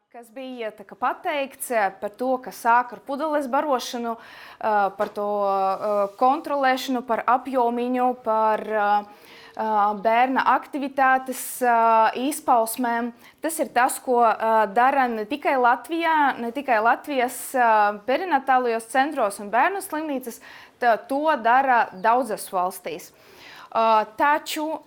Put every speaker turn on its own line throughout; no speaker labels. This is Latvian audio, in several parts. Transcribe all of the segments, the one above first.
kas bija pateikts par to, ka sāk ar pudeles barošanu, par to kontrolēšanu, par apjomiņu, par bērna aktivitātes izpausmēm. Tas ir tas, ko dara ne tikai Latvijā, ne tikai Latvijas perinatālajos centros un bērnu slimnīcas, to dara daudzas valstīs. Taču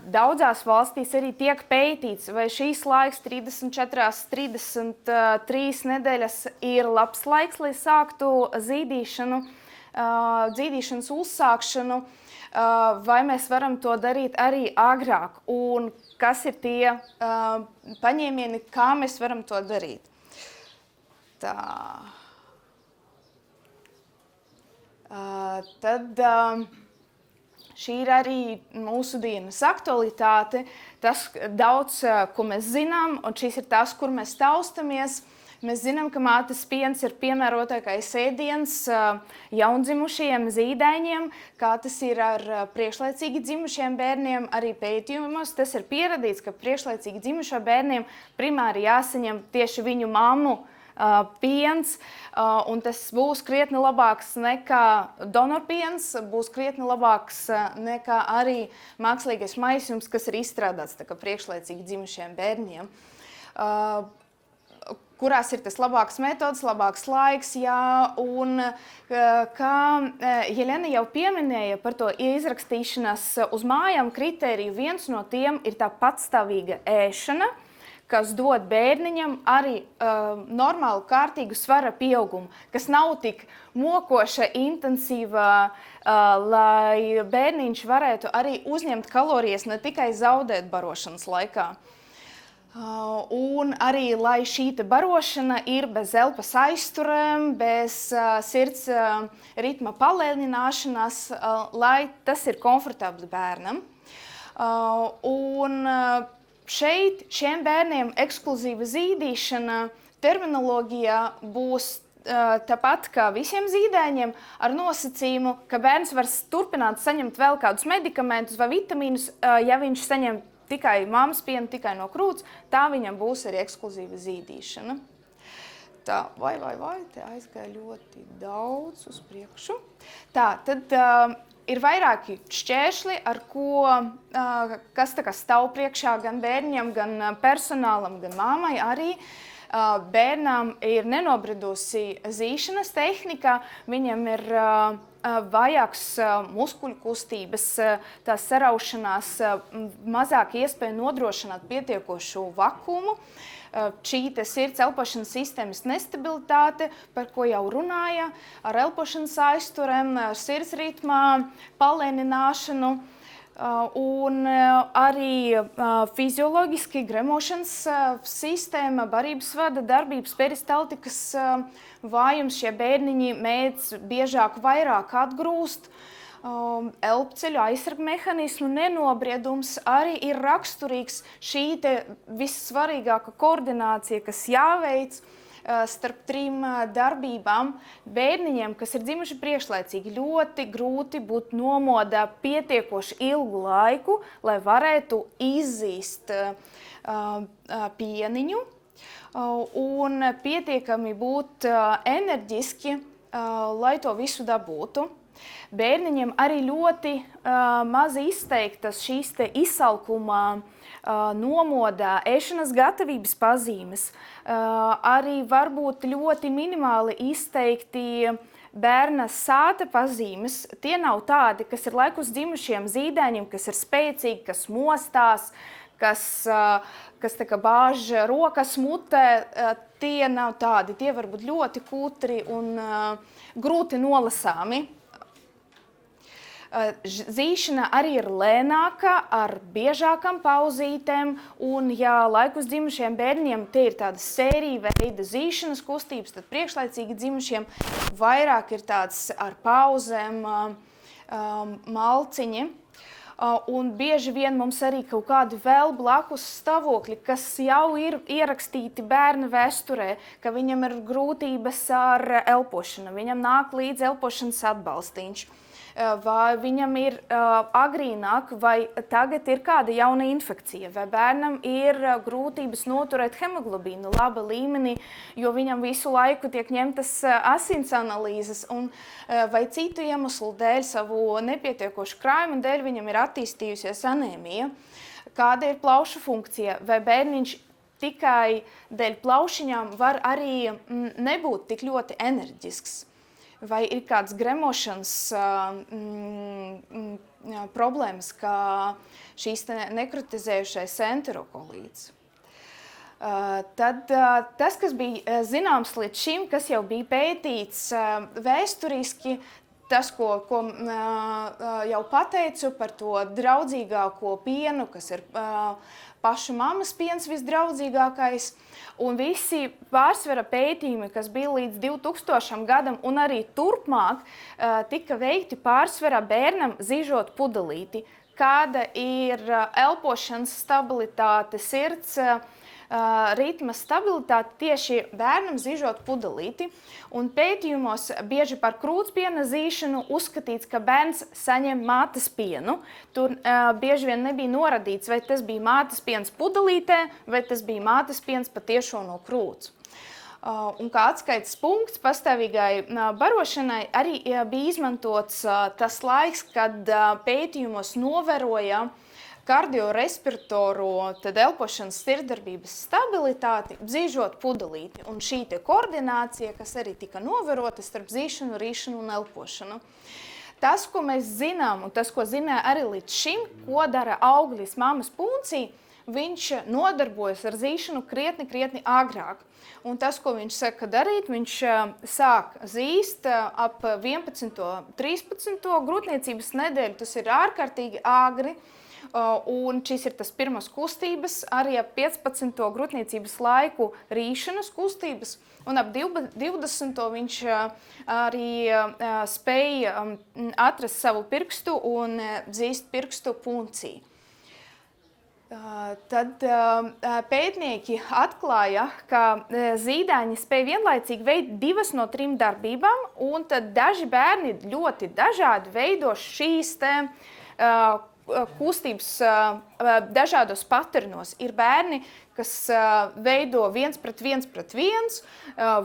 daudzās valstīs arī tiek pētīts, vai šīs laiks 34, 33 nedēļas ir labs laiks, lai sāktu zīdīšanas uzsākšanu, vai mēs varam to darīt arī agrāk, un kas ir tie paņēmieni, kā mēs varam to darīt. Šī ir arī mūsu dienas aktualitāte, tas daudz, ko mēs zinām, un šis ir tas, kur mēs taustamies. Mēs zinām, ka mātes piens ir piemērotākais ēdiens jaundzimušajiem zīdaiņiem, kā tas ir ar priekšlaicīgi dzimušiem bērniem. Arī pētījumos tas ir pierādīts, ka priekšlaicīgi dzimušo bērniem primāri jāsaņem tieši viņu mammu piens, un tas būs krietni labāks nekā donorpiens, būs krietni labāks nekā arī mākslīgais maisījums, kas ir izstrādāts priekšlaicīgi dzimušiem bērniem. Kurās ir tas labāks metods, labāks laiks, jā, un kā Jelena jau pieminēja par to izrakstīšanas uz mājām kritēriju, viens no tiem ir tā patstāvīga ēšana, kas dod bērniņam arī normālu, kārtīgu svara pieaugumu, kas nav tik mokoša, intensīva, lai bērniņš varētu arī uzņemt kalorijas, ne tikai zaudēt barošanas laikā. Un arī, lai šī barošana ir bez elpas aizturēm, bez sirds ritma palēnināšanās, lai tas ir komfortabli bērnam. Šeit šiem bērniem ekskluzīva zīdīšana terminoloģijā būs tāpat kā visiem zīdaiņiem ar nosacījumu, ka bērns var turpināt saņemt vēl kādus medikamentus vai vitamīnus, ja viņš saņem tikai mammas pienu, tikai no krūts, tā viņam būs arī ekskluzīva zīdīšana. Tā, vai, te aizgāja ļoti daudz uz priekšu. Tā, tad ir vairāki šķēršļi, ar ko, kas stāv priekšā gan bērņam, gan personālam, gan mammai arī. Bērnam ir nenobridusi zīšanas tehnika, viņam ir vajāks muskuļu kustības, tās saraušanās, mazāk iespēja nodrošināt pietiekošu vakumu. Šī sirds elpošanas sistēmas nestabilitāte, par ko jau runāja, ar elpošanas aizturēm, ar sirds ritmā, palēnināšanu un arī fizioloģiski gremošanas sistēma, barības vada darbības, peristaltikas vājums. Šie bērniņi mēdz biežāk vairāk atgrūst. Elpceļu aizsargmehānismu nenobriedums arī ir raksturīgs, šī vissvarīgākā koordinācija, kas jāveic starp trim darbībām. Bērniņiem, kas ir dzimuši priekšlaicīgi, ļoti grūti būt nomodā pietiekoši ilgu laiku, lai varētu izzīst pieniņu un pietiekami būt enerģiski, lai to visu dabūtu. Bērniņiem arī ļoti maz izteiktas šīs izsalkuma, nomodā, ēšanas gatavības pazīmes. Arī varbūt ļoti minimāli izteikti bērna sāta pazīmes. Tie nav tādi, kas ir laikus dzimušiem zīdaiņiem, kas ir spēcīgi, kas mostās, kas bāž rokas mutē. Tie nav tādi, tie var būt ļoti kutri un grūti nolasāmi. Zīšana arī ir lēnāka, ar biežākām pauzītēm, un ja laikus dzimušiem bērniem tie ir tādas sērija veida zīšanas kustības, tad priekšlaicīgi dzimušiem vairāk ir tāds ar pauzēm malciņi. Un bieži vien mums arī kaut kādi vēl blakus stāvokļi, kas jau ir ierakstīti bērna vēsturē, ka viņam ir grūtības ar elpošanu, viņam nāk līdz elpošanas atbalstīņš. vai viņam ir agrīnāk, vai tagad ir kāda jauna infekcija, vai bērnam ir grūtības noturēt hemoglobīnu laba līmenī, jo viņam visu laiku tiek ņemtas asins analīzes, un vai citu iemeslu dēļ, savu nepietiekošu krājumu dēļ, viņam ir attīstījusies anēmija. Kāda ir plaušu funkcija, vai bērniņš tikai dēļ plaušiņām var arī nebūt tik ļoti enerģisks. Vai ir kāds gremošanas problēmas, kā šīs nekrotizējušais enterokolīts. Tad tas, kas bija zināms līdz šim, kas jau bija pētīts vēsturiski, tas, ko jau pateicu par to draudzīgāko pienu, kas ir paša mammas piens visdraudzīgākais, un visi pārsvara pētījumi, kas bija līdz 2000 gadam un arī turpmāk, tika veikti pārsvarā bērnam zīžot pudelīti. Kāda ir elpošanas stabilitāte, sirds ritma stabilitāte tieši bērnam zīžot pudelīti. Un pētījumos bieži par krūtspiena zīšanu uzskatīts, ka bērns saņem mātes pienu. Tur bieži vien nebija noradīts, vai tas bija mātes piens pudelītē, vai tas bija mātes piens patiešo no krūts. Un kā atskaites punkts pastāvīgai barošanai arī bija izmantots tas laiks, kad pētījumos novēroja kardiorespiratoru, tad elpošanas sirdsdarbības stabilitāti, zīžot pudelīti. Un šī koordinācija, kas arī tika novērota starp zīšanu, rīšanu un elpošanu. Tas, ko mēs zinām, un tas, ko zināja arī līdz šim, ko dara auglis mammas puncī, viņš nodarbojas ar zīšanu krietni agrāk. Un tas, ko viņš saka darīt, viņš sāk zīst ap 11. 13. grūtniecības nedēļu. Tas ir ārkārtīgi agri. Un šis ir tas pirmas kustības, arī ap 15. grūtniecības laiku rīšanas kustības, un ap 20. viņš arī spēja atrast savu pirkstu un zīst pirkstu puncī. Tad pētnieki atklāja, ka zīdaiņi spēj vienlaicīgi veikt 2 no 3 darbībām, un tad daži bērni ļoti dažādi veido šīs kustības dažādos paternos. Ir bērni, kas veido 1 pret 1,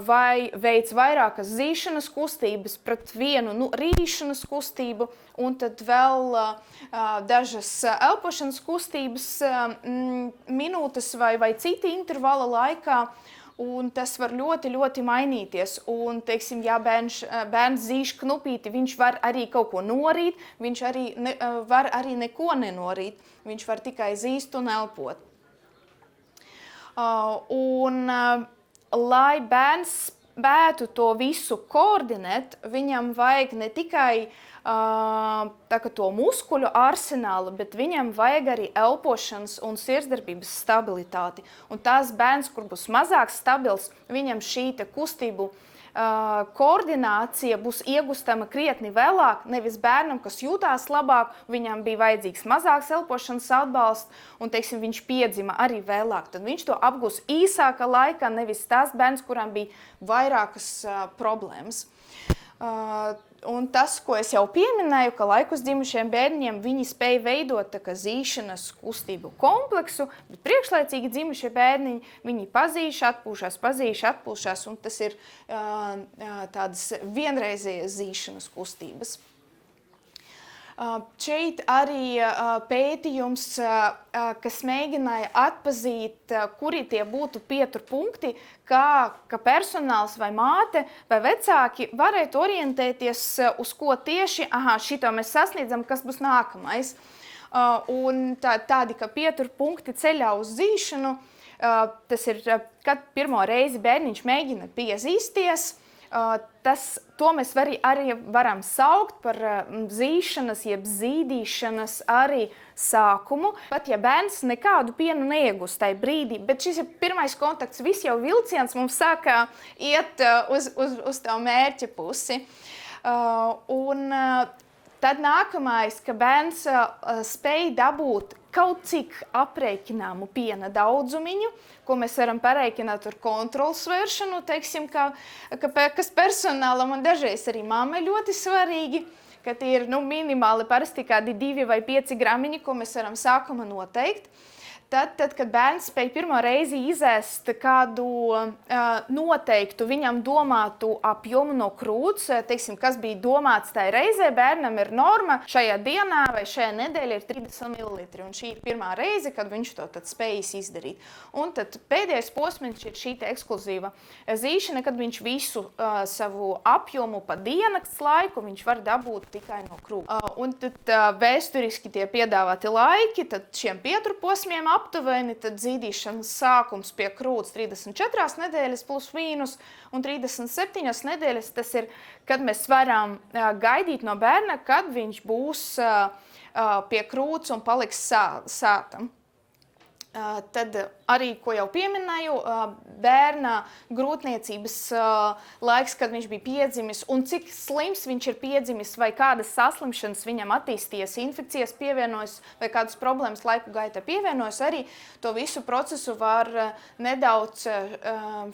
vai veic vairākas zīšanas kustības pret vienu rīšanas kustību, un tad vēl dažas elpošanas kustības minūtes vai citi intervala laikā. Un tas var ļoti mainīties. Un, teiksim, ja bērns zīš knupīti, viņš var arī kaut ko norīt, viņš var arī neko nenorīt. Viņš var tikai zīst un elpot. Lai bērns spētu to visu koordinēt, viņam vajag ne tikai to muskuļu arsenālu, bet viņam vajag arī elpošanas un sirdsdarbības stabilitāti. Un tās bērns, kur būs mazāk stabils, viņam šī kustību koordinācija būs iegūstama krietni vēlāk, nevis bērnam, kas jūtās labāk, viņam bija vajadzīgs mazāks elpošanas atbalsts, un, teiksim, viņš piedzima arī vēlāk. Tad viņš to apgūs īsāka laikā, nevis tās bērns, kuram bija vairākas problēmas. Un tas, ko es jau pieminēju, ka laikus dzimušiem bērniem viņi spēj veidot zīšanas kustību kompleksu, bet priekšlaicīgi dzimušie bērniņi, viņi pazīš, atpūšās, un tas ir tādas vienreizējas zīšanas kustības. Šeit arī pētījums, kas mēģināja atpazīt, kuri tie būtu pieturpunkti, ka personāls vai māte vai vecāki varētu orientēties, uz ko tieši, šito mēs sasniedzam, kas būs nākamais. Un tādi, ka pieturpunkti ceļā uz zīšanu, tas ir, kad pirmo reizi bērniņš mēģina piezīsties, to mēs arī varam saukt par zīšanas, jeb zīdīšanas arī sākumu. Pat ja bērns nekādu pienu neiegūst tajā brīdī, bet šis ir pirmais kontakts, viss jau vilciens mums sāka iet uz tā mērķa pusi. Tad nākamais, ka bērns spēj dabūt kaut cik aprēķināmu piena daudzumiņu, ko mēs varam pareikināt ar kontrolu svēršanu, teiksim, kas personālam un dažreiz arī mammai ļoti svarīgi, ka tie ir minimāli parasti kādi 2 vai 5 gramiņi, ko mēs varam sākumā noteikt. Tad, kad bērns spēj pirmo reizi izēst kādu noteiktu viņam domātu apjomu no krūts, teiksim, kas bija domāts tajā reizē, bērnam ir norma šajā dienā vai šajā nedēļā ir 30 ml. Un šī ir pirmā reize, kad viņš to tad spējis izdarīt. Un tad pēdējais posms ir šī ekskluzīva zīšana, kad viņš visu savu apjomu pa diennakts laiku viņš var dabūt tikai no krūts. Un tad vēsturiski tie piedāvāti laiki, tad šiem pieturposmiem aptuveni, tad zīdīšanas sākums pie krūts 34 nedēļas plus mīnus un 37 nedēļas. Tas ir, kad mēs varam gaidīt no bērna, kad viņš būs pie krūts un paliks sātam. Tad arī, ko jau pieminēju, bērna grūtniecības laiks, kad viņš bija piedzimis un cik slims viņš ir piedzimis vai kādas saslimšanas viņam attīstījies, infekcijas pievienojas vai kādas problēmas laiku gaitā pievienojas, arī to visu procesu var nedaudz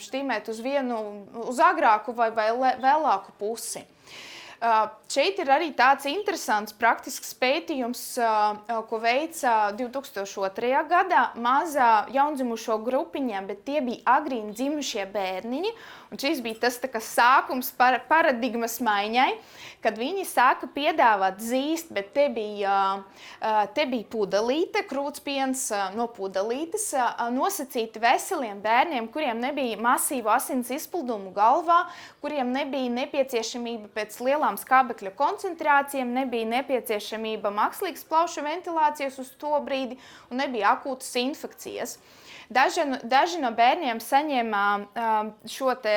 štīmēt uz agrāku vai vēlāku pusi. Šeit ir arī tāds interesants praktisks pētījums, ko veica 2002. gadā mazā jaundzimušo grupiņā, bet tie bija agrīni dzimušie bērniņi. Un šis bija tas sākums paradigmas maiņai, kad viņi sāka piedāvāt zīst, bet te bija pudelīte, krūtspiens no pudelītes, nosacīti veseliem bērniem, kuriem nebija masīvu asins izplūdumu galvā, kuriem nebija nepieciešamība pēc lielām skābekļa koncentrācijām, nebija nepieciešamība mākslīgas plaušu ventilācijas uz to brīdi un nebija akūtas infekcijas. Daži no bērniem saņēma šo te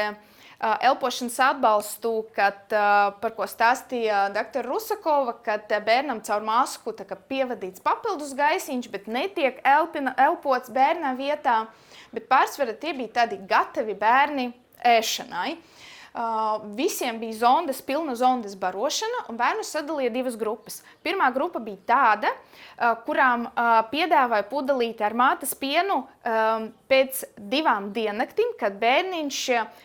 elpošanas atbalstu, par ko stāstīja dr. Rusakova, kad bērnam caur masku pievadīts papildus gaisiņš, bet netiek elpots bērnā vietā, bet pārsvarā tie bija tādi gatavi bērni ēšanai. Visiem bija zondes, pilna zondes barošana, un bērnus sadalīja 2 grupas. Pirmā grupa bija tāda, kurām piedāvāja pudelīti ar mātes pienu pēc 2 diennaktīm, kad bērniņš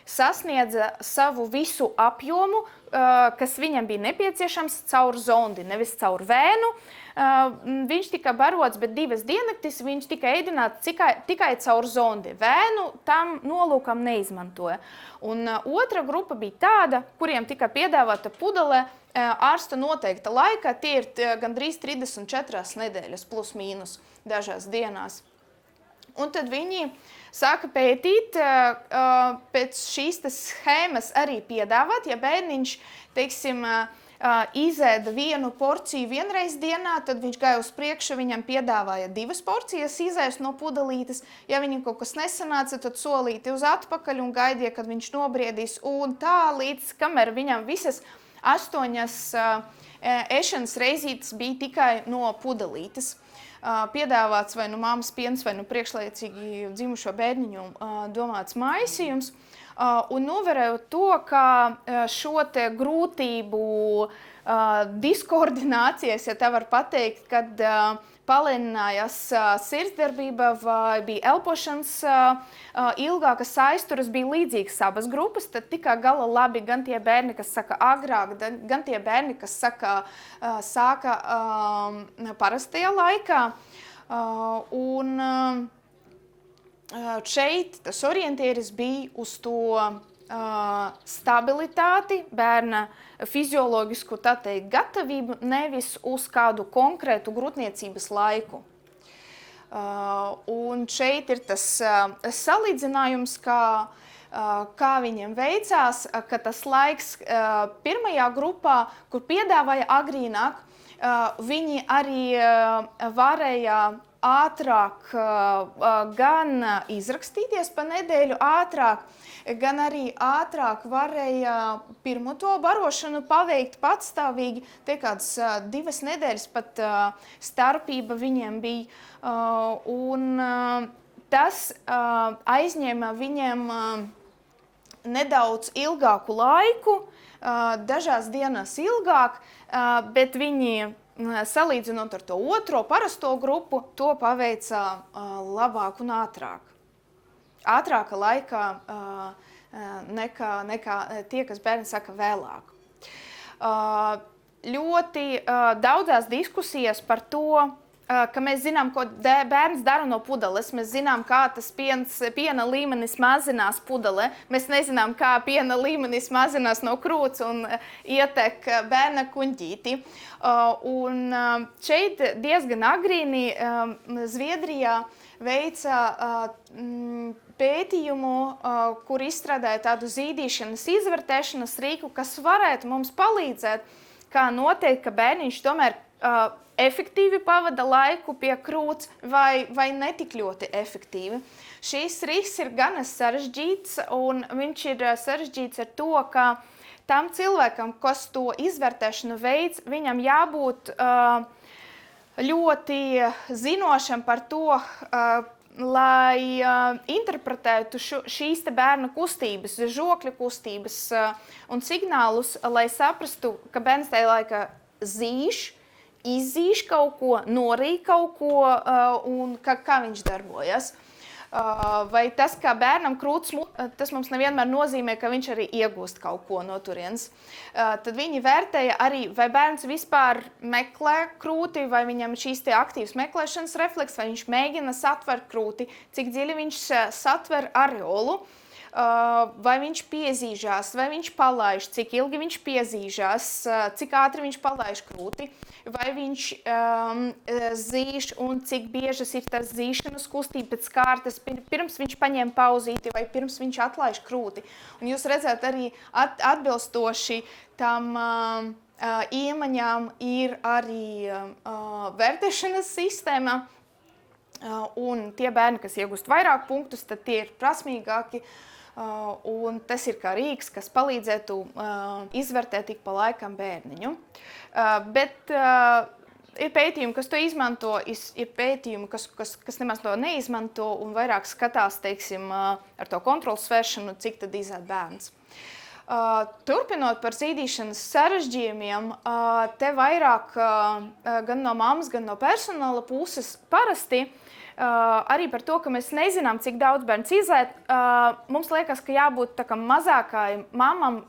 sasniedza savu visu apjomu, kas viņam bija nepieciešams caur zondi, nevis caur vēnu. Viņš tika barots, bet 2 diennaktis viņš tika ēdināts tikai caur zondi. Vēnu tam nolūkam neizmantoja. Un otra grupa bija tāda, kuriem tika piedāvāta pudele ārsta noteikta laikā. Tie ir gandrīz 34 nedēļas plus mīnus dažās dienās. Un tad viņi sāka pētīt, pēc šīs schēmas arī piedāvāt, ja bērniņš, teiksim, izēda 1 porciju vienreiz dienā, tad viņš gāja uz priekšu, viņam piedāvāja 2 porcijas izēst no pudelītes. Ja viņam kaut kas nesanāca, tad solīti uz atpakaļ un gaidīja, kad viņš nobriedīs. Un tā līdz, kamēr viņam visas 8 ēšanas reizītes bija tikai no pudelītes. Piedāvāts vai nu mammas piens, vai nu priekšlaicīgi dzimušo bērniņu domāts maisījums. Un novērojot to, ka šo te grūtību diskoordinācijas, ja tā var pateikt, kad palēninājās sirdsdarbība vai bija elpošanas ilgākas aizturas, bija līdzīgas abas grupas, tad tikai gala labi gan tie bērni, kas saka agrāk, gan tie bērni, kas sāka parastajā laikā. Šeit tas orientieris bija uz to stabilitāti, bērna fizioloģisku gatavību, nevis uz kādu konkrētu grūtniecības laiku. Un šeit ir tas salīdzinājums, kā viņiem veicās, ka tas laiks pirmajā grupā, kur piedāvāja agrīnāk, viņi arī varēja ātrāk gan izrakstīties pa nedēļu ātrāk, gan arī ātrāk varēja pirmo to barošanu paveikt patstāvīgi. Te kādas 2 nedēļas pat starpība viņiem bija. Un tas aizņēma viņiem nedaudz ilgāku laiku, dažās dienās ilgāk, bet viņi salīdzinot ar to otro parasto grupu, to paveica labāk un ātrāk. Ātrāka laikā nekā tie, kas bērni saka vēlāk. ļoti daudzās diskusijās par to, ka mēs zinām, ko bērns dara no pudeles. Mēs zinām, kā tas piena līmenis mazinās pudele. Mēs nezinām, kā piena līmenis mazinās no krūts un ietek bērna kuņģīti. Un šeit diezgan agrīni Zviedrijā veica pētījumu, kur izstrādāja tādu zīdīšanas izvērtēšanas rīku, kas varētu mums palīdzēt, kā noteikt, ka bērniņš tomēr efektīvi pavada laiku pie krūts vai netik ļoti efektīvi. Šīs rīks ir gana sarežģīts, un viņš ir sarežģīts ar to, ka tam cilvēkam, kas to izvērtēšanu veids, viņam jābūt ļoti zinošam par to, lai interpretētu šīs te bērnu kustības, žokļu kustības un signālus, lai saprastu, ka bērns tajā laikā zīš, izzīš kaut ko, norīk kaut ko un kā viņš darbojas. Vai tas, kā bērnam krūts, tas mums nevienmēr nozīmē, ka viņš arī iegūst kaut ko no turienes. Tad viņi vērtēja arī, vai bērns vispār meklē krūti, vai viņam šīs te aktīvas meklēšanas refleks, vai viņš mēģina satvert krūti, cik dziļi viņš satver areolu. Vai viņš piezīžās, vai viņš palaiž, cik ilgi viņš piezīžās, cik ātri viņš palaiž krūti, vai viņš zīš un cik biežas ir tas zīšanas kustība pēc kārtas, pirms viņš paņem pauzīti vai pirms viņš atlaiž krūti. Un jūs redzat arī atbilstoši tam iemaņām ir arī vērtēšanas sistēma, un tie bērni, kas iegūst vairāk punktus, tad tie ir prasmīgāki. Un tas ir kā rīks, kas palīdzētu izvērtēt ik pa laikam bērniņu. Bet ir pētījumi, kas to izmanto, ir pētījumi, kas nemaz to neizmanto un vairāk skatās, teiksim, ar to kontrolas svēršanu, cik tad izēd bērns. Turpinot par zīdīšanas sarežģījumiem, te vairāk gan no mammas, gan no personāla puses parasti arī par to, ka mēs nezinām, cik daudz bērns izēt, mums liekas, ka jābūt tā kā mazākai mamam,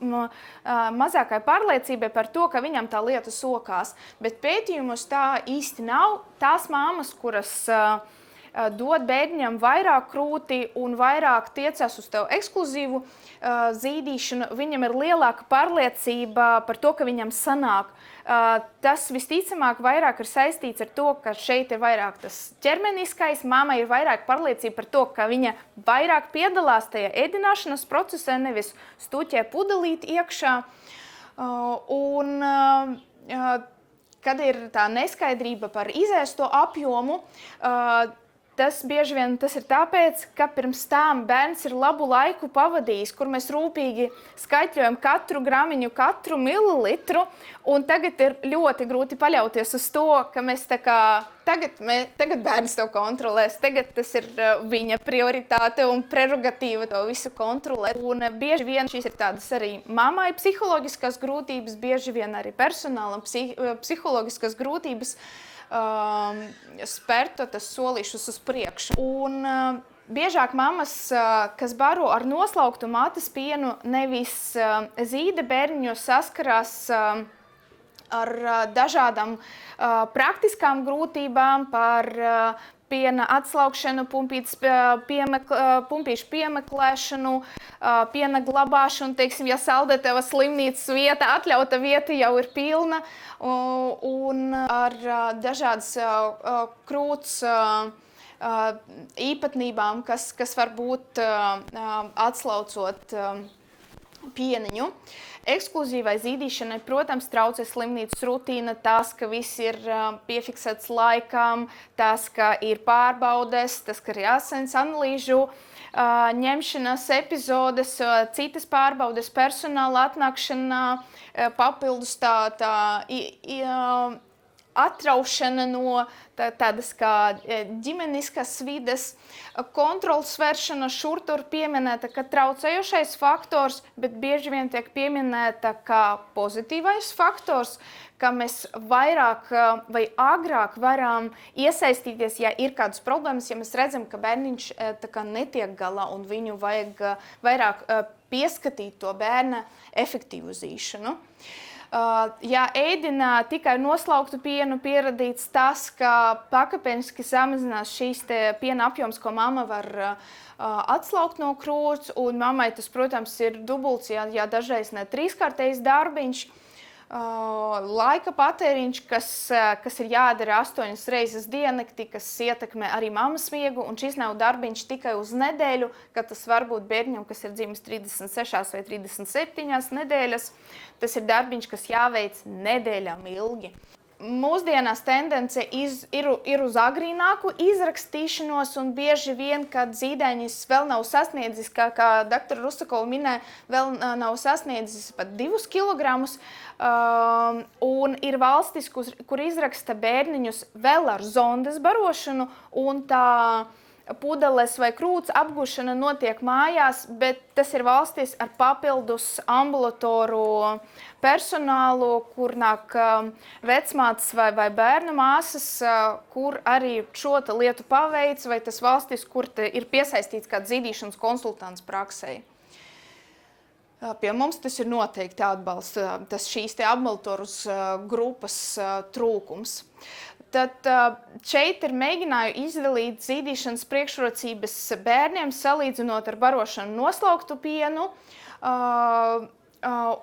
mazākai pārliecībai par to, ka viņam tā lieta sokās. Bet pētījumos tā īsti nav. Tās mammas, kuras dod bērniņam vairāk krūti un vairāk tiecās uz tev ekskluzīvu zīdīšanu, viņam ir lielāka pārliecība par to, ka viņam sanāk. Tas visticamāk vairāk ir saistīts ar to, ka šeit ir vairāk tas ķermeniskais, mamma ir vairāk pārliecība par to, ka viņa vairāk piedalās tajā ēdināšanas procesā, nevis stuķē pudelīt iekšā. Kad ir tā neskaidrība par izēsto apjomu, tas bieži vien tas ir tāpēc, ka pirms tām bērns ir labu laiku pavadījis, kur mēs rūpīgi skaitļojam katru gramiņu, katru mililitru, un tagad ir ļoti grūti paļauties uz to, ka mēs tā kā tagad bērns to kontrolēs, tagad tas ir viņa prioritāte un prerogatīva to visu kontrolēt. Un bieži vien šīs ir tādas arī mammai psiholoģiskas grūtības, bieži vien arī personālam psiholoģiskas grūtības, spērt tas solīšus uz priekšu. Un biežāk mammas, kas baro ar noslauktu mātes pienu, nevis zīda bērniņos saskarās ar dažādām praktiskām grūtībām, par piena atslaukšanu, pumpīšu piemeklēšanu, piena glabāšanu, teiksim, ja saldētava slimnīcas vieta, atļauta vieta jau ir pilna, un ar dažādas krūts īpatnībām, kas var būt atslaucot pieniņu. Ekskluzīvai zīdīšanai, protams, traucē slimnīcas rutīna, tas, ka viss ir piefiksēts laikam, tas, ka ir pārbaudes, tas, ka ir asins analīžu ņemšanas epizodes, citas pārbaudes, personāla atnākšana, papildus tā atraušana no tādas kā ģimeniskas vides, kontrolas svēršana šur tur pieminēta, ka traucējošais faktors, bet bieži vien tiek pieminēta kā pozitīvais faktors, ka mēs vairāk vai agrāk varam iesaistīties, ja ir kādas problēmas, ja mēs redzam, ka bērniņš tā kā netiek galā un viņu vajag vairāk pieskatīt to bērna efektīvu zīšanu. Ja ēdina tikai noslauktu pienu, pieradīts tas, ka pakāpeniski samazinās šīs piena apjoms, ko mamma var atslaukt no krūts, un mammai tas, protams, ir dubults, ja dažreiz ne trīskārtējs darbiņš. Laika patēriņš, kas ir jādara 8 reizes diennaktī, kas ietekmē arī mammas miegu, un šis nav darbiņš tikai uz nedēļu, kad tas var būt bērņam, kas ir dzimis 36 vai 37 nedēļas. Tas ir darbiņš, kas jāveic nedēļām ilgi. Mūsdienās tendence ir uz agrīnāku izrakstīšanos, un bieži vien, kad zīdainis vēl nav sasniedzis, kā dr. Rusakova minēja, vēl nav sasniedzis pat 2 kilogramus, un ir valstis, kur izraksta bērniņus vēl ar zondes barošanu, un tā pudeles vai krūts apgūšana notiek mājās, bet tas ir valstīs ar papildus ambulatoru personālu, kur nāk vecmātes vai bērnu māsas, kur arī šo lietu paveic, vai tas valstīs, kur ir piesaistīts kāds zīdīšanas konsultants praksei. Pie mums tas ir noteikti atbalsta, tas šīs ambulatorus grupas trūkums. Tad šeit ir mēģināju izdalīt zīdīšanas priekšrocības bērniem, salīdzinot ar barošanu noslauktu pienu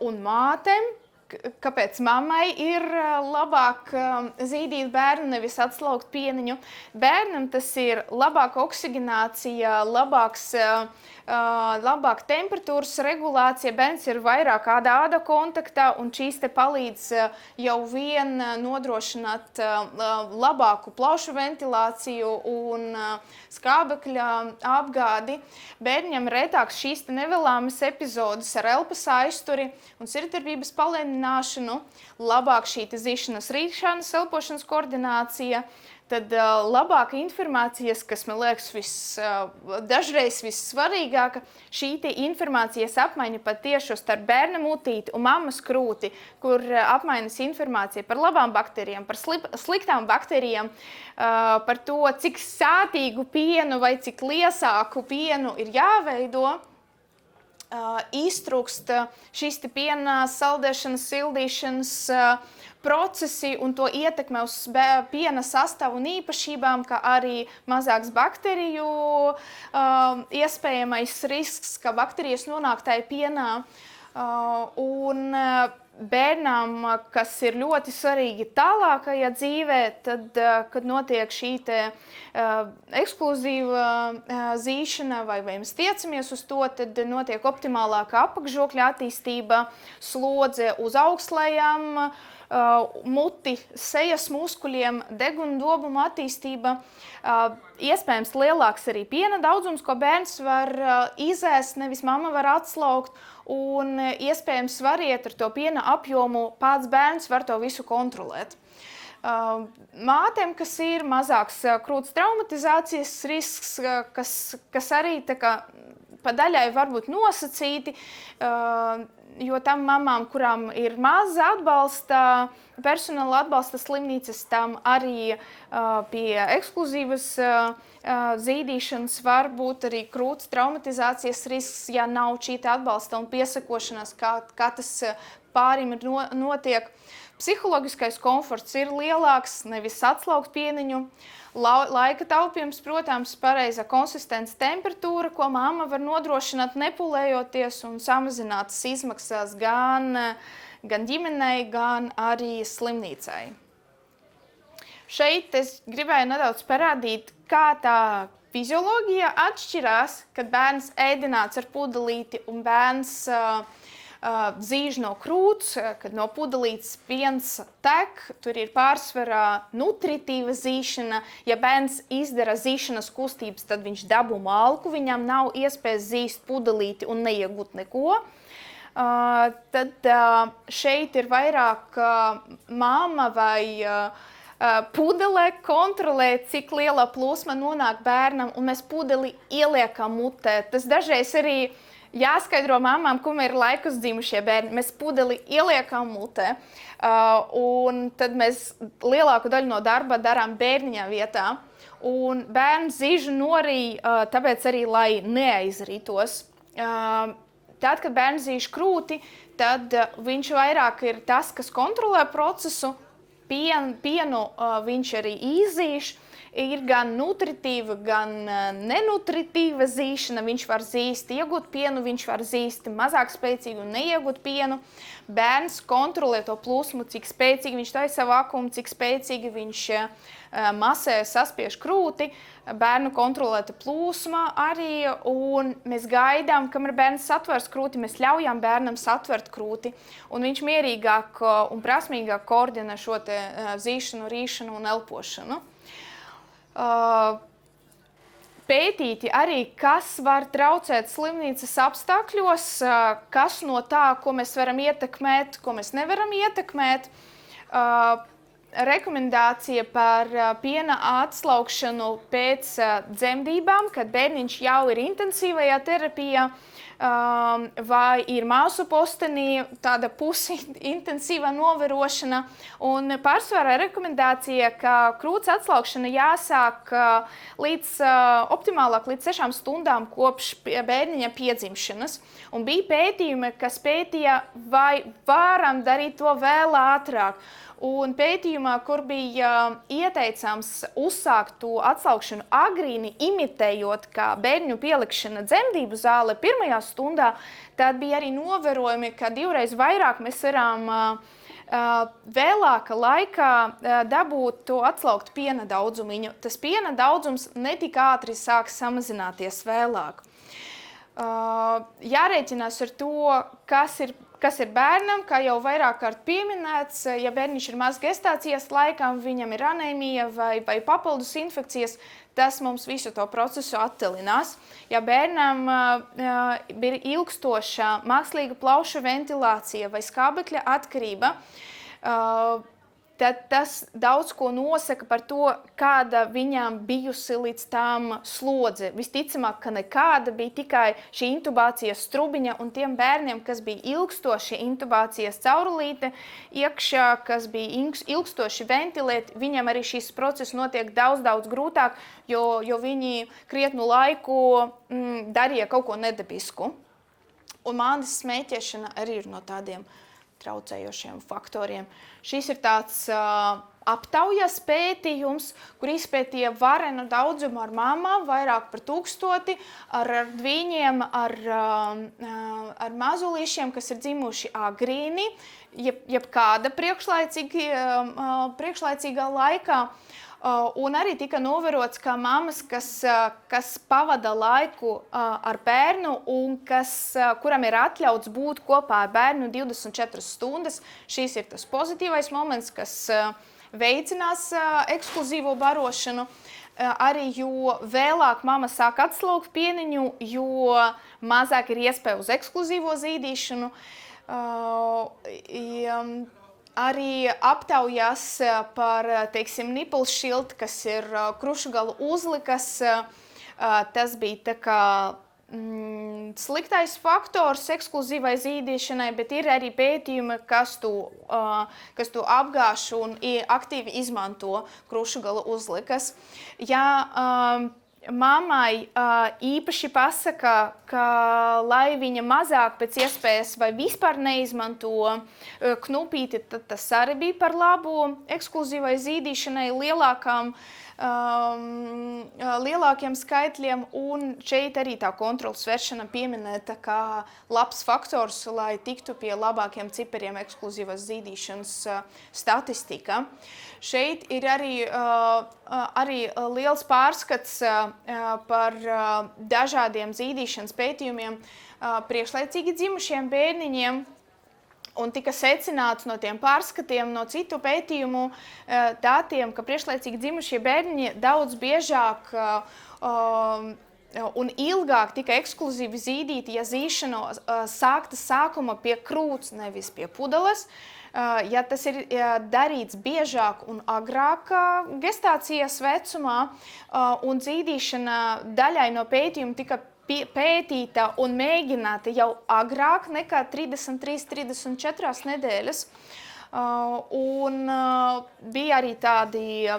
un mātēm. Kāpēc mammai ir labāk zīdīt bērnu, nevis atslaukt pieniņu? Bērnam tas ir labāka oksiginācija, labāka temperatūras regulācija, bērns ir vairāk āda kontaktā, un šīs te palīdz jau vien nodrošināt labāku plaušu ventilāciju un skābekļa apgādi. Bērņam retāk šīs te nevēlamas epizodes ar elpas aizturi un sirdsdarbības palēnināšanu, labāk šī zīšanas rīšanas, elpošanas koordinācija, tad labāka informācijas, kas man liekas dažreiz vissvarīgāka, šī informācijas apmaiņa patieši starp bērna mutīti un mammas krūti, kur apmainas informācija par labām baktērijām, par sliktām baktērijām, par to, cik sātīgu pienu vai cik liesāku pienu ir jāveido, iztrūkst šīs piena saldēšanas, sildīšanas procesi un to ietekme uz piena sastāvu un īpašībām, kā arī mazāks baktēriju iespējamais risks, ka baktērijas nonāk tajā pienā. Un bērnām, kas ir ļoti svarīgi tālākajā dzīvē, tad, kad notiek šī ekskluzīva zīšana vai mēs tiecamies uz to, tad notiek optimālāka apakšžokļa attīstība, slodze uz augslējām, muti, sejas muskuļiem, degundobumu attīstība, iespējams lielāks arī piena daudzums, ko bērns var izēst, nevis mamma var atslaukt, un iespējams var iet ar to piena apjomu, pats bērns var to visu kontrolēt. Mātēm, kas ir mazāks krūts traumatizācijas risks, kas arī tā kā pa daļai varbūt nosacīti, jo tam mamām, kurām ir maz atbalsta, personāla atbalsta slimnīcas, tam arī pie ekskluzīvas zīdīšanas var būt arī krūts traumatizācijas risks, ja nav šī atbalsta un piesakošanās, kā tas pārim ir notiek. Psiholoģiskais komforts ir lielāks, nevis atslaukt pieniņu. Laika taupījums, protams, pareiza konsistence temperatūra, ko mamma var nodrošināt nepulējoties un samazinātas izmaksās gan ģimenei, gan arī slimnīcai. Šeit es gribēju nedaudz parādīt, kā tā fizioloģija atšķirās, kad bērns ēdināts ar pudelīti un bērns zīž no krūts, kad no pudelītes piens tek, tur ir pārsvarā nutritīva zīšana. Ja bērns izdara zīšanas kustības, tad viņš dabū malku, viņam nav iespējas zīst pudelīti un neiegūt neko. Tad šeit ir vairāk mamma vai pudele kontrolē, cik liela plūsma nonāk bērnam, un mēs pudeli ieliekam mutē. Tas dažreiz arī jāskaidro mamām, kur ir laikus dzimušie bērni. Mēs pudeli ieliekam mutē, un tad mēs lielāku daļu no darba darām bērniņā vietā. Un bērns zīžu norī, tāpēc arī, lai neaizrītos. Tad, kad bērns zīž krūti, tad viņš vairāk ir tas, kas kontrolē procesu, pienu viņš arī izzīš. Ir gan nutritīva, gan nenutritīva zīšana. Viņš var zīst, iegūt pienu, viņš var zīst mazāk spēcīgi un neiegūt pienu. Bērns kontrolē to plūsmu, cik spēcīgi viņš taisa vakumu, cik spēcīgi viņš masē, saspiež krūti. Bērnu kontrolēta plūsma arī, un mēs gaidām, kamēr bērns satvers krūti, mēs ļaujam bērnam satvert krūti, un viņš mierīgāk un prasmīgāk koordinē šo te zīšanu, rīšanu un elpošanu. Pētīti arī, kas var traucēt slimnīcas apstākļos, kas no tā, ko mēs varam ietekmēt, ko mēs nevaram ietekmēt. Rekomendācija par piena atslaukšanu pēc dzemdībām, kad bērniņš jau ir intensīvajā terapijā, vai ir māsu postenī, tāda pusi intensīva novērošana. Un pārsvarā rekomendācija, ka krūts atslaukšana jāsāk optimālāk līdz 6 stundām kopš bērniņa piedzimšanas. Un bija pētījumi, kas pētīja, vai varam darīt to vēl ātrāk. Un pētījumā, kur bija ieteicams uzsākt to atslaukšanu agrīni, imitējot kā bērņu pielikšana dzemdību zāle pirmajā stundā, tad bija arī novērojumi, ka 2 reizes vairāk mēs varam vēlāka laikā dabūt to atslaukt piena daudzumiņu. Tas piena daudzums netik ātri sāk samazināties vēlāk. Jārēķinās ar to, kas ir bērnam, kā jau vairāk kārt pieminēts, ja bērniņš ir maz gestācijas laikā, viņam ir anēmija vai papildus infekcijas, tas mums visu to procesu attelinās. Ja bērnam ir ilgstoša mākslīga plaušu ventilācija vai skābekļa atkarība, tad tas daudz ko nosaka par to, kāda viņam bijusi līdz tām slodze. Visticamāk, ka nekāda bija tikai šī intubācijas strubiņa, un tiem bērniem, kas bija ilgstoši intubācijas caurulīte iekšā, kas bija ilgstoši ventilēti, viņam arī šis process notiek daudz grūtāk, jo viņi krietnu laiku darīja kaut ko nedabisku. Un mātes smēķēšana arī ir no tādiem traucējošiem faktoriem. Šis ir tāds aptaujas pētījums, kur izpētīja varenu daudzumu ar mamām, vairāk par 1000, ar dviņiem, ar mazulīšiem, kas ir dzimuši agrīni, jebkāda priekšlaicīgā laikā. Un arī tika novērots, ka mammas, kas pavada laiku ar bērnu un kuram ir atļauts būt kopā ar bērnu 24 stundas, šīs ir tas pozitīvais moments, kas veicinās ekskluzīvo barošanu. Arī jo vēlāk mamma sāk atslaukt pieniņu, jo mazāk ir iespēja uz ekskluzīvo zīdīšanu. Arī aptaujās par, teiksim, nipplšilti, kas ir krušgalu uzlikas. Tas bija tā kā sliktais faktors ekskluzīvai zīdīšanai, bet ir arī pētījumi, kas to apgāž un aktīvi izmanto krušgalu uzlikas. Ja mammai īpaši pasaka, ka lai viņa mazāk pēc iespējas vai vispār neizmanto knupīti, tad tas arī bija par labu ekskluzīvai zīdīšanai lielākiem skaitļiem, un šeit arī tā kontrolas vēršana pieminēta kā labs faktors, lai tiktu pie labākiem cipariem ekskluzīvas zīdīšanas statistika. Šeit ir arī liels pārskats par dažādiem zīdīšanas pētījumiem priekšlaicīgi dzimušiem bērniņiem. Un tika secināts no tiem pārskatiem, no citu pētījumu datiem, ka priekšlaicīgi dzimušie bērniņi daudz biežāk un ilgāk tika ekskluzīvi zīdīti, ja zīšana sākta sākuma pie krūts, nevis pie pudeles. Ja tas ir darīts biežāk un agrāk gestācijas vecumā, un zīdīšana daļai no pētījuma tika pētīta un mēģināta jau agrāk nekā 33-34 nedēļas, Un bija arī tādi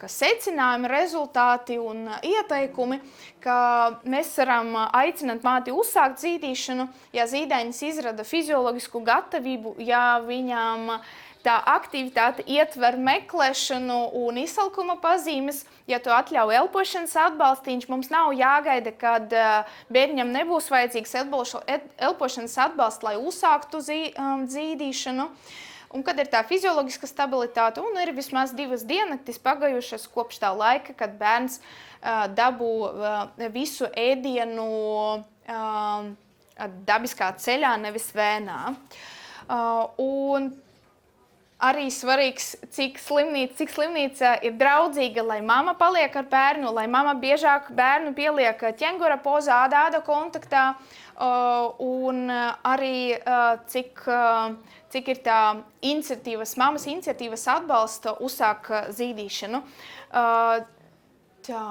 secinājumi, rezultāti un ieteikumi, ka mēs varam aicināt māti uzsākt zīdīšanu, ja zīdainis izrada fizioloģisku gatavību, ja viņam tā aktivitāte ietver meklēšanu un izsalkuma pazīmes, ja to atļauj elpošanas atbalstīņš, mums nav jāgaida, kad bērniņam nebūs vajadzīgs elpošanas atbalsts, lai uzsāktu zīdīšanu. Un kad ir tā fizioloģiska stabilitāte, un ir vismaz 2 diennaktis pagājušas kopš tā laika, kad bērns dabū visu ēdienu dabiskā ceļā, nevis vēnā. Un arī svarīgs, cik slimnīca ir draudzīga, lai mama paliek ar bērnu, lai mama biežāk bērnu pieliek ķengura pozā, āda kontaktā, un arī cik ir tā mammas iniciatīvas atbalsta uzsāk zīdīšanu. Tā.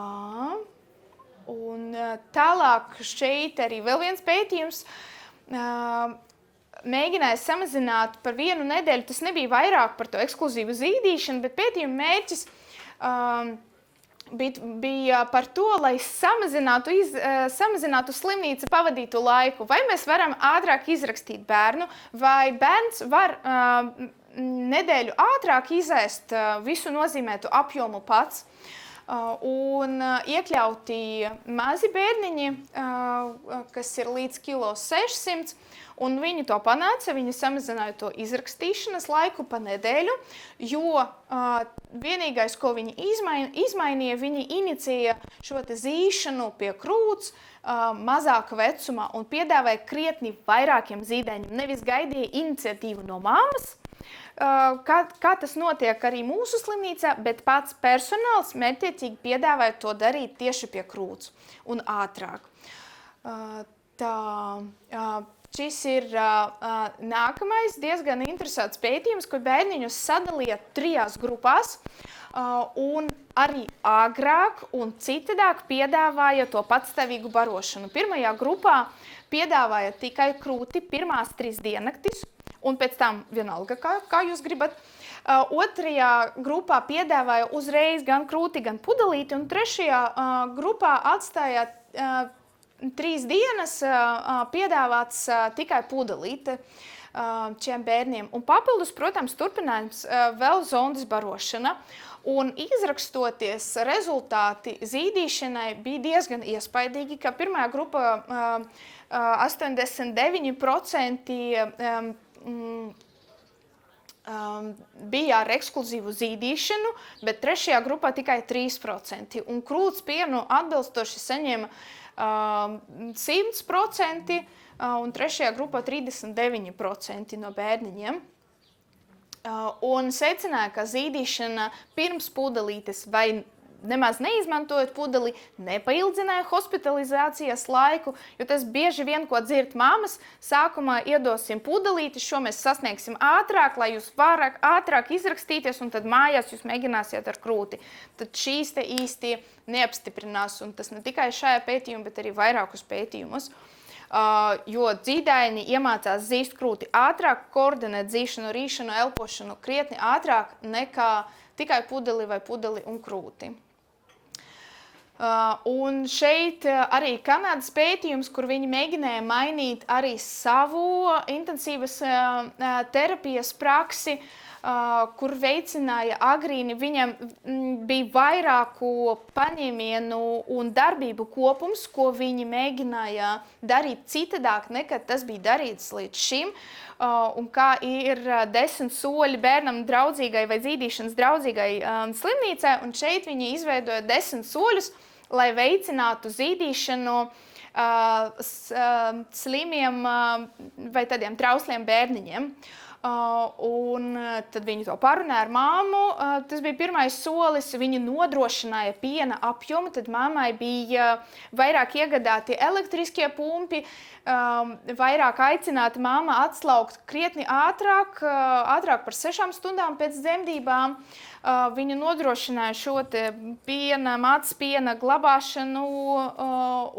Un tālāk šeit arī vēl viens pētījums. Mēģināja samazināt par 1 nedēļu, tas nebija vairāk par to ekskluzīvu zīdīšanu, bet pētījuma mērķis bija par to, lai samazinātu slimnīca pavadītu laiku. Vai mēs varam ātrāk izrakstīt bērnu, vai bērns var nedēļu ātrāk izēst visu nozīmētu apjomu pats. Un iekļauti mazi bērniņi, kas ir līdz 600 kg, un viņi to panāca, viņi samazināja to izrakstīšanas laiku pa nedēļu, jo vienīgais, ko viņi izmainīja, viņi inicēja šo te zīšanu pie krūts mazāka vecumā un piedāvāja krietni vairākiem zīdaiņiem, nevis gaidīja iniciatīvu no mammas, kā tas notiek arī mūsu slimnīcā, bet pats personāls mērķiecīgi piedāvāja to darīt tieši pie krūts un ātrāk. Šis ir nākamais diezgan interesants pētījums, kur bērniņus sadalīja 3 grupās un arī agrāk un citādāk piedāvāja to patstāvīgu barošanu. Pirmajā grupā piedāvāja tikai krūti pirmās 3 diennaktis, un pēc tam vienalga, kā jūs gribat. Otrajā grupā piedāvāja uzreiz gan krūti, gan pudelīti, un trešajā grupā atstāja 3 dienas piedāvāts tikai pudelīte šiem bērniem. Un papildus, protams, turpinājums vēl zondas barošana. Un izrakstoties rezultāti zīdīšanai bija diezgan iespaidīgi, ka pirmajā grupā 89% bija ar ekskluzīvu zīdīšanu, bet trešajā grupā tikai 3%. Un krūts pienu atbilstoši saņēma 100%, un trešajā grupā 39% no bērniņiem. Un secināja, ka zīdīšana pirms pudelītes vai nemaz neizmantojot pudeli nepaildzināja hospitalizācijas laiku, jo tas bieži vien, ko dzird mammas, sākumā iedosim pudelīti, šo mēs sasniegsim ātrāk, lai jūs varat ātrāk izrakstīties, un tad mājās jūs mēģināsiet ar krūti. Tad šīs te īsti neapstiprinās, un tas ne tikai šajā pētījumā, bet arī vairākus pētījumus. Jo dzīdaini iemācās zīst krūti ātrāk, koordinēt zīšanu, rīšanu, elpošanu krietni ātrāk nekā tikai pudeli vai pudeli un krūti. Un šeit arī Kanādas pētījums, kur viņi mēģināja mainīt arī savu intensīvas terapijas praksi, kur veicināja agrīni, viņam bija vairāku paņēmienu un darbību kopums, ko viņi mēģināja darīt citādāk, nekā tas bija darīts līdz šim. Un kā ir 10 soļi bērnam draudzīgai vai zīdīšanas draudzīgai slimnīcai, un šeit viņi izveidoja 10 soļus, lai veicinātu zīdīšanu slimiem vai tādiem trausliem bērniņiem. Un tad viņi to parunāja ar māmu. Tas bija pirmais solis, viņi nodrošināja piena apjomu, tad mammai bija vairāk iegādāti elektriskie pumpi, vairāk aicināta mamma atslaukt krietni ātrāk par 6 stundām pēc dzemdībām. Viņa nodrošināja šo te mātes piena glabāšanu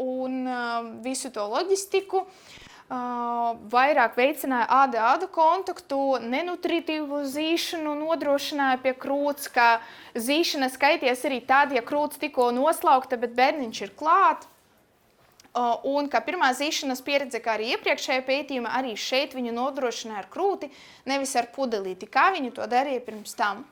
un visu to loģistiku. vairāk veicināja āda kontaktu, nenutritīvu zīšanu nodrošināja pie krūts, ka zīšana skaities arī tad, ja krūts tikko noslaukta, bet bērniņš ir klāt. Un kā pirmā zīšanas pieredze, kā arī iepriekšējā pētījuma, arī šeit viņu nodrošināja ar krūti, nevis ar pudelīti, kā viņu to darīja pirms tam.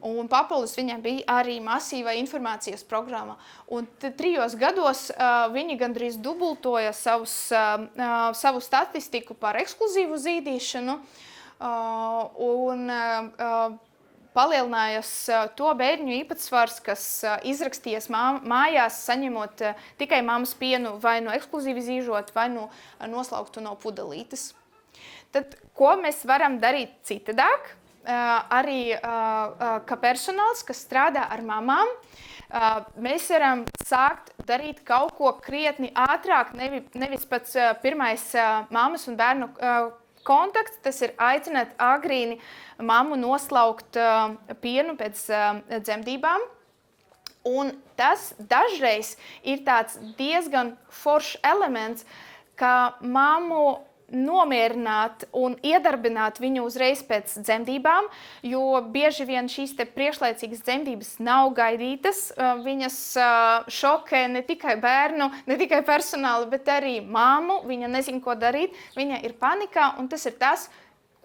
Un papildus viņai bija arī masīva informācijas programma. Un 3 gados viņi gandrīz dubultoja savu statistiku par ekskluzīvu zīdīšanu un palielinājās to bērņu īpatsvars, kas izrakstījies mājās, saņemot tikai mammas pienu vai no ekskluzīvi zīžot, vai no noslauktu no pudelītes. Tad, ko mēs varam darīt citādāk? Arī kā personāls, kas strādā ar mamām, mēs varam sākt darīt kaut ko krietni ātrāk, nevis pats pirmais mammas un bērnu kontakts, tas ir aicināt agrīni mammu noslaukt pienu pēc dzemdībām. Un tas dažreiz ir tāds diezgan foršs elements, ka mammu nomierināt un iedarbināt viņu uzreiz pēc dzemdībām, jo bieži vien šīs te priekšlaicīgas dzemdības nav gaidītas. Viņas šokē ne tikai bērnu, ne tikai personālu, bet arī mammu. Viņa nezin, ko darīt, viņa ir panikā, un tas ir tas,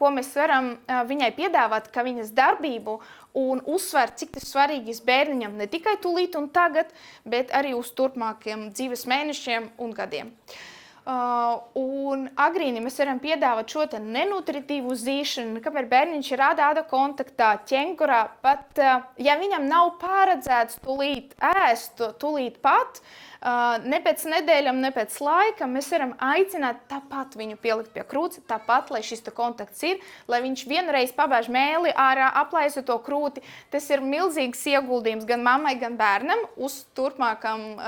ko mēs varam viņai piedāvāt, ka viņas darbību un uzsvērt, cik tas svarīgs bērniņam ne tikai tūlīt un tagad, bet arī uz turpmākiem dzīves mēnešiem un gadiem. Un agrīni mēs varam piedāvāt šo nenutritīvu zīšanu, kamēr bērniņš ir āda kontaktā, ķengurā, pat ja viņam nav paredzēts tūlīt ēst, tūlīt pat, ne pēc nedēļām, ne pēc laika, mēs varam aicināt tāpat viņu pielikt pie krūts, tāpat, lai šis kontakts ir, lai viņš vienreiz pabāž mēli ārā, aplaisa to krūti. Tas ir milzīgs ieguldījums gan mammai, gan bērnam uz turpmākām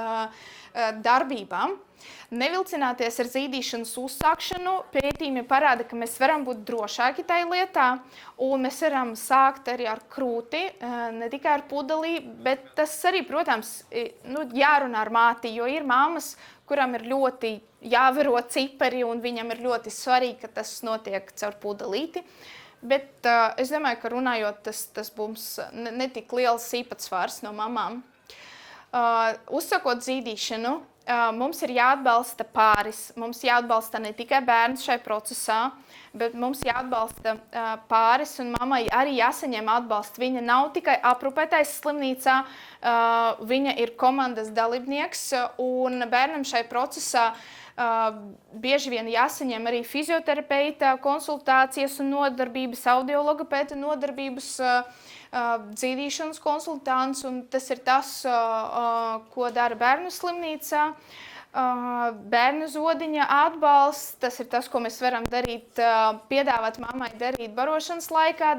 darbībām. Nevilcināties ar zīdīšanas uzsākšanu, pētījumi parāda, ka mēs varam būt drošāki tajā lietā, un mēs varam sākt arī ar krūti, ne tikai ar pudelī, bet tas arī, protams, jārunā ar māti, jo ir mammas, kuram ir ļoti jāvero cipari, un viņam ir ļoti svarīgi, ka tas notiek caur pudelīti. Bet es domāju, ka runājot, tas būs netik liels īpatsvars no mamām. Uzsākot zīdīšanu, mums ir jāatbalsta pāris. Mums jāatbalsta ne tikai bērns šai procesā, bet mums jāatbalsta pāris, un mammai arī jāsaņem atbalsts. Viņa nav tikai aprūpētais slimnīcā, viņa ir komandas dalībnieks, un bērnam šai procesā bieži vien jāsaņem arī fizioterapeita konsultācijas un nodarbības, audiologopēta nodarbības, dzīdīšanas konsultants, un tas ir tas, ko dara bērnu slimnīcā. Bērnu zodiņa atbalsts, tas ir tas, ko mēs varam darīt, piedāvāt mammai darīt barošanas laikā,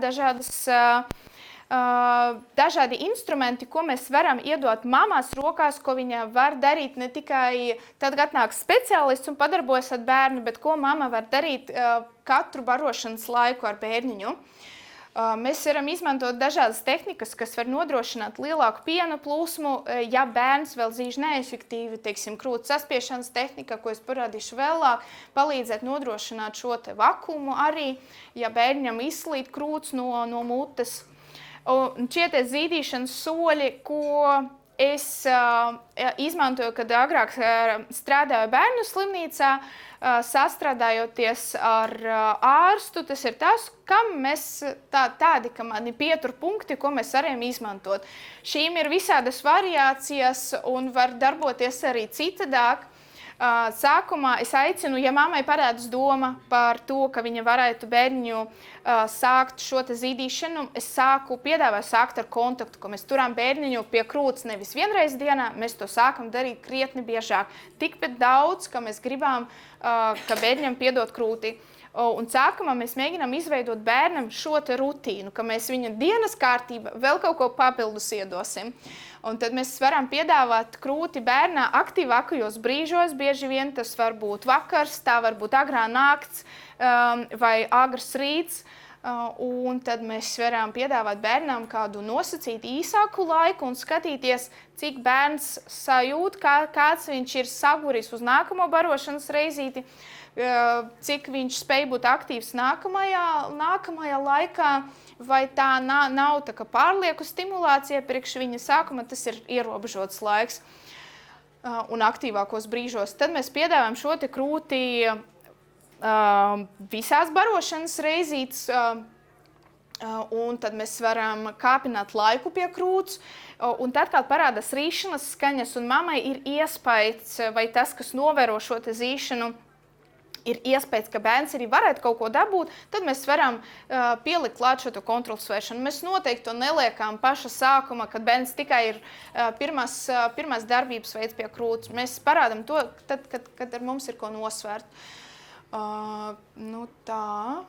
dažādi instrumenti, ko mēs varam iedot mammās rokās, ko viņa var darīt ne tikai tad, kad nāk speciālists un padarbojas ar bērnu, bet ko mamma var darīt katru barošanas laiku ar bērniņu. Mēs varam izmantot dažādas tehnikas, kas var nodrošināt lielāku piena plūsmu, ja bērns vēl zīž neefektīvi, teiksim, krūts saspiešanas tehnika, ko es parādīšu vēlāk, palīdzēt nodrošināt šo te vakumu arī, ja bērņam izslīd krūts no mutes. Un šie te zīdīšanas soļi, ko es izmantoju, kad agrāk strādāju bērnu slimnīcā, sastrādājoties ar ārstu, tas ir tas, kam mēs tādi, ka mani pieturpunkti, ko mēs varam izmantot. Šīm ir visādas variācijas un var darboties arī citādāk. Sākumā es aicinu, ja mammai parādās doma par to, ka viņa varētu bērniņu sākt šo te zīdīšanu, es piedāvāju sākt ar kontaktu, ko mēs turām bērniņu pie krūts nevis vienreiz dienā, mēs to sākam darīt krietni biežāk. Tikpat daudz, ka mēs gribam, ka bērniņam piedod krūti. Un sākumā mēs mēģinām izveidot bērnam šo te rutīnu, ka mēs viņa dienas kārtība vēl kaut ko papildus iedosim. Un tad mēs varam piedāvāt krūti bērnā aktīvākajos brīžos, bieži vien tas var būt vakars, tā var būt agrā nakts vai agrs rīts, Un tad mēs varam piedāvāt bērnam kādu nosacītu īsāku laiku un skatīties, cik bērns sajūt, kāds viņš ir saguris uz nākamo barošanas reizīti, cik viņš spēj būt aktīvs nākamajā laikā, vai tā nav tā kā pārlieku stimulācija priekš viņa sākuma, tas ir ierobežots laiks un aktīvākos brīžos. Tad mēs piedāvājam šo te krūti visās barošanas reizītes, un tad mēs varam kāpināt laiku pie krūts, un tad, kad parādās rīšanas skaņas, un mammai ir iespējas, vai tas, kas novēro šo te zīšanu, ir iespējas, ka bērns arī varētu kaut ko dabūt, tad mēs varam pielikt klāt šo kontrolas vēršanu. Mēs noteikti to neliekam paša sākuma, kad bērns tikai ir pirmās darbības veids pie krūts. Mēs parādam to, tad, kad ar mums ir ko nosvērt. Tā.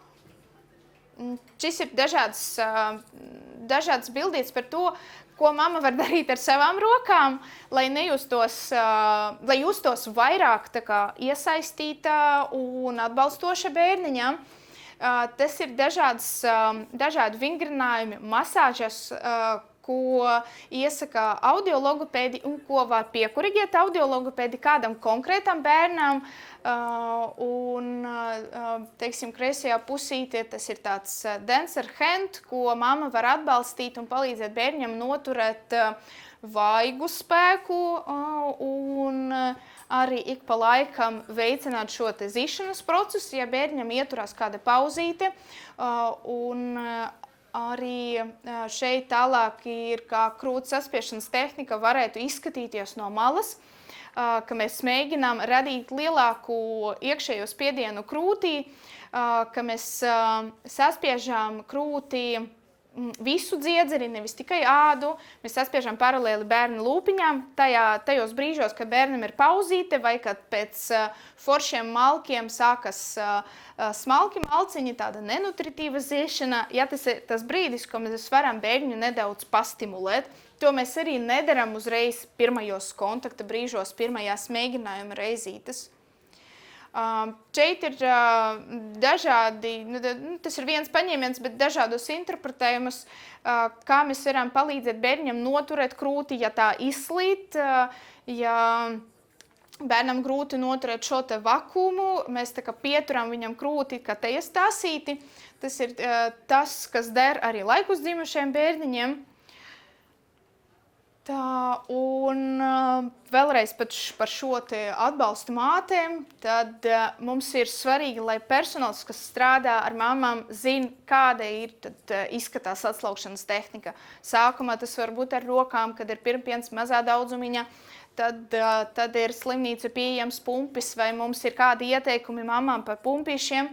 Šis ir dažādas bildītes par to, ko mamma var darīt ar savām rokām, lai justos vairāk tā kā iesaistīta un atbalstoša bērniņam. Tas ir dažādi vingrinājumi, masāžas, ko iesaka audiologopēdi un ko var piekuriģēt audiologopēdi kādam konkrētam bērnam. Teiksim, kreisajā pusītē tas ir tāds dancer hand, ko mamma var atbalstīt un palīdzēt bērņam noturēt vaigu spēku un arī ik pa laikam veicināt šo te zīšanas procesu, ja bērņam ieturās kāda pauzīte. Arī šeit tālāk ir, kā krūts saspiešanas tehnika varētu izskatīties no malas, ka mēs mēģinām radīt lielāku iekšējo spiedienu krūtī, ka mēs saspiežam krūtī visu dziedzeri, nevis tikai ādu. Mēs saspiežam paralēli bērnu lūpiņām, tajos brīžos, kad bērnam ir pauzīte vai kad pēc foršiem malkiem sākas smalki malciņi, tāda nenutritīva ziešana. Ja tas ir tas brīdis, ko mēs varam bērņu nedaudz pastimulēt, to mēs arī nedaram uzreiz pirmajos kontakta brīžos, pirmajās mēģinājuma reizītes. Šeit ir dažādi, tas ir viens paņēmiens, bet dažādos interpretējumus, kā mēs varam palīdzēt bērņam noturēt krūti, ja tā izslīt, ja bērnam grūti noturēt šo te vakumu, mēs tā kā pieturam viņam krūti, kā te iestāsīti. Tas ir tas, kas der arī laikus dzimušiem bērniņiem. Un vēlreiz par šo te atbalstu mātēm, tad mums ir svarīgi, lai personāls, kas strādā ar mamām, zina, kāda ir izskatās atslaukšanas tehnika. Sākumā tas var būt ar rokām, kad ir pirmpiens mazā daudzumiņa, tad ir slimnīca pieejams pumpis, vai mums ir kādi ieteikumi mamām par pumpīšiem.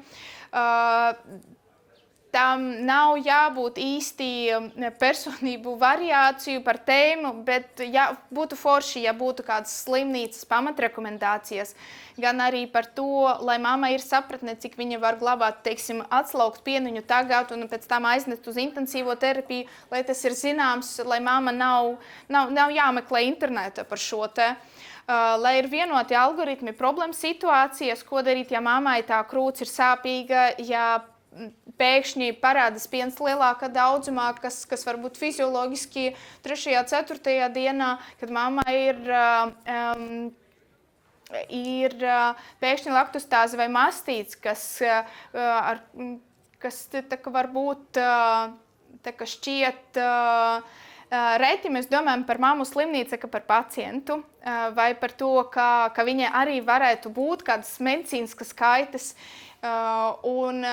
Tam nav jābūt īsti personību variāciju par tēmu, bet būtu forši, ja būtu kādas slimnīcas pamatrekomendācijas, gan arī par to, lai mamma ir sapratne, cik viņa var glabāt, teiksim, atslaukt pieniņu tagad un pēc tam aiznest uz intensīvo terapiju, lai tas ir zināms, lai mamma nav jāmeklē interneta par šo te. Lai ir vienoti algoritmi problēma situācijas, ko darīt, ja mammai tā krūts ir sāpīga, ja pēkšņi parādās piens lielākā daudzumā, kas varbūt fizioloģiski 3. 4. dienā, kad mamma ir pēkšņi laktustāze vai mastīts, kas varbūt šķiet reti mēs domājam par mammu slimnīcu, kā par pacientu, vai par to, ka viņai arī varētu būt kādas medicīniskas kaitas. Un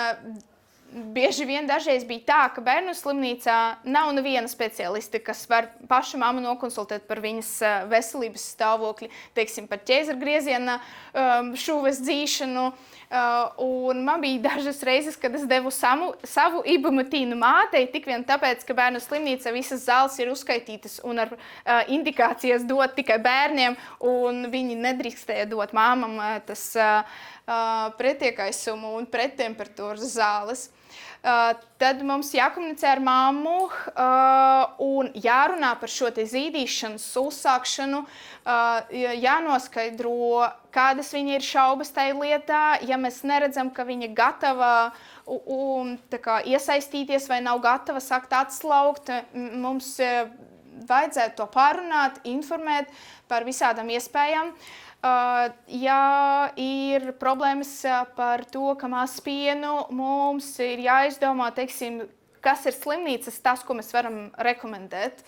bieži vien dažreiz bija tā, ka bērnu slimnīcā nav neviena speciāliste, kas var pašu mammu nokonsultēt par viņas veselības stāvokli, teiksim, par ķēzargrieziena šuves dzīšanu. Un man bija dažas reizes, kad es devu savu ibumetīnu mātei, tik vien tāpēc, ka bērnu slimnīca visas zāles ir uzskaitītas un ar indikācijas dot tikai bērniem, un viņi nedrīkstēja dot māmam tas pretiekaisumu un prettemperatūras zāles. tad mums jākomunicē ar mammu un jārunā par šo te zīdīšanas uzsākšanu, jānoskaidro, kādas viņa ir šaubas tajā lietā, ja mēs neredzam, ka viņa gatava tā kā iesaistīties vai nav gatava sakt atslaugt, mums vajadzētu to pārunāt, informēt par visādām iespējām. Ja ir problēmas par to, ka maz pienu, mums ir jāizdomā, teiksim, kas ir slimnīcas, tas, ko mēs varam rekomendēt,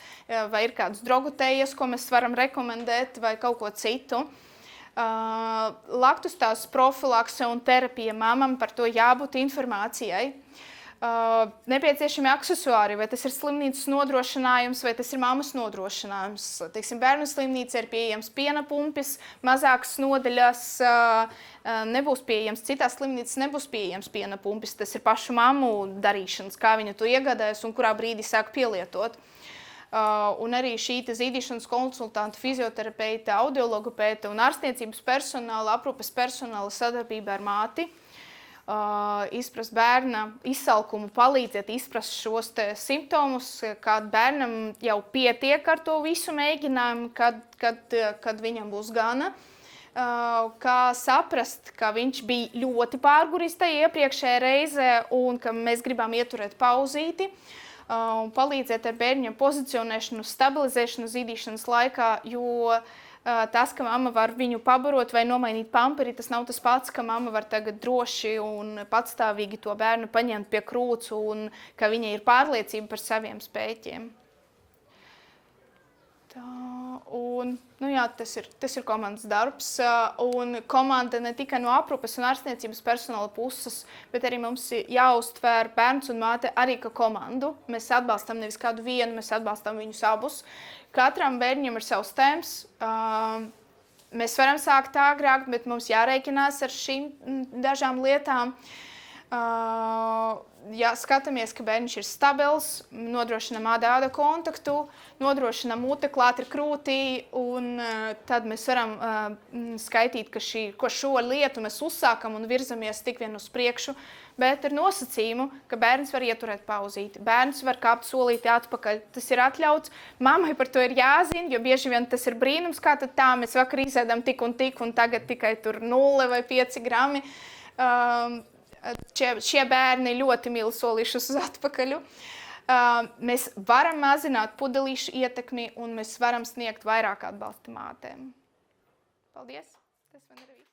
vai ir kādas drogotējas, ko mēs varam rekomendēt, vai kaut ko citu. Laktustāzes profilakse un terapija mamam, par to jābūt informācijai. Nepieciešami aksesuāri, vai tas ir slimnīcas nodrošinājums, vai tas ir mammas nodrošinājums. Teiksim, bērnu slimnīca ir pieejams piena pumpis, mazākas nodaļas nebūs pieejams, citās slimnīcas nebūs pieejams piena pumpis. Tas ir pašu mammu darīšanas, kā viņa to iegādājas un kurā brīdī sāk pielietot. Un arī šī zīdīšanas konsultanta, fizioterapeita, audiologopēta un ārstniecības personāla, aprūpes personāla sadarbībā ar māti. Izprast bērna izsalkumu, palīdzēt izprast šos te simptomus, kad bērnam jau pietiek ar to visu mēģinājumu, kad viņam būs gana. Kā saprast, ka viņš bija ļoti pārguris tajā iepriekšējā reizē un ka mēs gribam ieturēt pauzīti. Un palīdzēt ar bērņiem pozicionēšanu, stabilizēšanu zīdīšanas laikā, jo tas, ka mamma var viņu pabarot vai nomainīt pamperi, tas nav tas pats, ka mamma var tagad droši un patstāvīgi to bērnu paņemt pie krūts un ka viņai ir pārliecība par saviem spēkiem. Tas ir komandas darbs, un komanda ne tikai no aprūpes un ārstniecības personāla puses, bet arī mums jāuztver bērns un māte arī kā komandu. Mēs atbalstam nevis kādu vienu, mēs atbalstam viņus abus. Katram bērņam ir savs temps. Mēs varam sākt agrāk, bet mums jārēķinās ar šīm dažām lietām. Ja skatāmies, ka bērniņš ir stabils, nodrošinam āda kontaktu, nodrošinam mute klāt ar krūtī, un tad mēs varam skaitīt, ka šo lietu mēs uzsākam un virzamies tik vien uz priekšu, bet ar nosacījumu, ka bērns var ieturēt pauzīti, bērns var kāpt solīti atpakaļ, tas ir atļauts, mammai par to ir jāzina, jo bieži vien tas ir brīnums, kā tad tā, mēs vakar izēdam tik, un tagad tikai tur 0 vai 5 grami. Šie bērni ļoti mīl solīšus uz atpakaļu. Mēs varam mazināt pudelīšu ietekmi un mēs varam sniegt vairāk atbalsta mātēm. Paldies! Tas man ir viss.